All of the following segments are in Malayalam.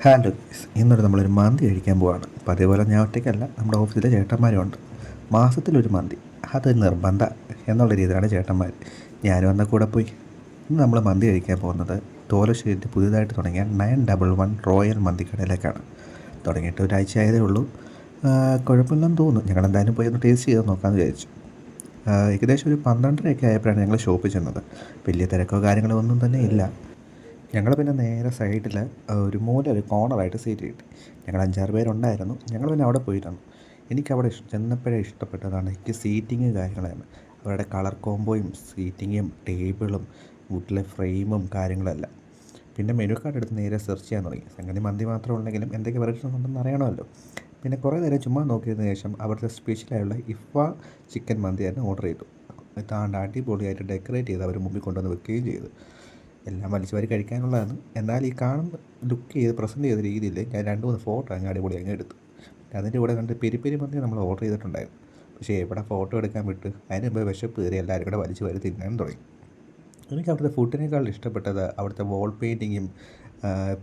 ഹലോ ഗയ്സ്, ഇന്നൊരു നമ്മളൊരു മന്തി കഴിക്കാൻ പോവാണ്. അപ്പോൾ അതേപോലെ ഞാൻ ഒറ്റയ്ക്കല്ല, നമ്മുടെ ഓഫീസിലെ ചേട്ടന്മാരുണ്ട്. മാസത്തിലൊരു മന്തി അത് നിർബന്ധ എന്നുള്ള രീതിയിലാണ് ചേട്ടന്മാർ. ഞാനും അന്ന കൂടെ പോയി. ഇന്ന് നമ്മൾ മന്തി കഴിക്കാൻ പോകുന്നത് തോലശ്ശേരിയിൽ പുതിയതായിട്ട് തുടങ്ങിയ 911 റോയൽ മന്തിക്കടയിലേക്കാണ്. തുടങ്ങിയിട്ട് ഒരാഴ്ച ആയതേ ഉള്ളൂ. കുഴപ്പമില്ലെന്ന് തോന്നുന്നു. ഞങ്ങളെന്തായാലും പോയി ഒന്ന് ടേസ്റ്റ് ചെയ്ത് നോക്കാമെന്ന് വിചാരിച്ചു. ഏകദേശം ഒരു 12:30 ആയപ്പോഴാണ് ഞങ്ങൾ ഷോപ്പിൽ ചെന്നത്. വലിയ തിരക്കോ കാര്യങ്ങളോ ഒന്നും തന്നെ ഇല്ല. ഞങ്ങൾ പിന്നെ നേരെ സൈഡിൽ ഒരു ഒരു കോർണറായിട്ട് സീറ്റ് കിട്ടി. ഞങ്ങൾ 5-6 പേരുണ്ടായിരുന്നു. ഞങ്ങൾ പിന്നെ അവിടെ പോയിരുന്നു. എനിക്കവിടെ ചെന്നപ്പോഴേ ഇഷ്ടപ്പെട്ടതാണ് എനിക്ക് സീറ്റിങ് കാര്യങ്ങളാണ്. അവരുടെ കളർ കോംബോയും സീറ്റിങ്ങും ടേബിളും വുഡിലെ ഫ്രെയിമും കാര്യങ്ങളെല്ലാം. പിന്നെ മെനു കാർഡ് എടുത്ത് നേരെ സെർച്ച് ചെയ്യാൻ തുടങ്ങി. സംഗതി മന്തി മാത്രം ഉണ്ടെങ്കിലും എന്തൊക്കെ വെറൈറ്റീസ് ഉണ്ടെന്ന് അറിയണമല്ലോ. പിന്നെ കുറേ നേരം ചുമ്മാ നോക്കിയതിന് ശേഷം അവിടുത്തെ സ്പെഷ്യലായുള്ള ഇഫ ചിക്കൻ മന്തി തന്നെ ഓർഡർ ചെയ്തു. താണ്ട് അടിപൊളിയായിട്ട് ഡെക്കറേറ്റ് ചെയ്ത് അവർ മുമ്പിൽ കൊണ്ടുവന്ന് വെക്കുകയും ചെയ്തു. എല്ലാം വലിച്ചു വാരി കഴിക്കാനുള്ളതാണ്. എന്നാൽ ഈ കാണുന്ന ലുക്ക് ചെയ്ത് പ്രസൻറ്റ് ചെയ്ത രീതിയിൽ ഞാൻ 2-3 ഫോട്ടോ അങ്ങ് അടിപൊളി അങ്ങ് എടുത്തു. അതിൻ്റെ കൂടെ കണ്ട് പെരി പെരി മന്തി നമ്മൾ ഓർഡർ ചെയ്തിട്ടുണ്ടായിരുന്നു. പക്ഷേ എവിടെ ഫോട്ടോ എടുക്കാൻ വിട്ട് അതിന് മുമ്പ് വിശപ്പ് കയറി എല്ലാവരും കൂടെ വലിച്ചു വാരി തിന്നാൻ തുടങ്ങി. എനിക്ക് അവിടുത്തെ ഫുഡിനേക്കാൾ ഇഷ്ടപ്പെട്ടത് അവിടുത്തെ വാൾ പെയിൻറ്റിങ്ങും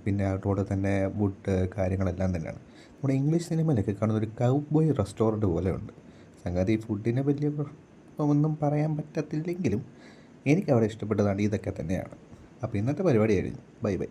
പിന്നെ അതുപോലെ തന്നെ വുഡ് കാര്യങ്ങളെല്ലാം തന്നെയാണ്. നമ്മുടെ ഇംഗ്ലീഷ് സിനിമയിലൊക്കെ കാണുന്ന ഒരു കൗബോയ് റെസ്റ്റോറൻറ്റ് പോലെയുണ്ട്. സംഗതി ഫുഡിനെ വലിയ ഒന്നും പറയാൻ പറ്റത്തില്ലെങ്കിലും എനിക്കവിടെ ഇഷ്ടപ്പെട്ടതാണ് ഇതൊക്കെ തന്നെയാണ്. അപ്പോൾ ഇന്നത്തെ പരിപാടി കഴിഞ്ഞു. Bye bye.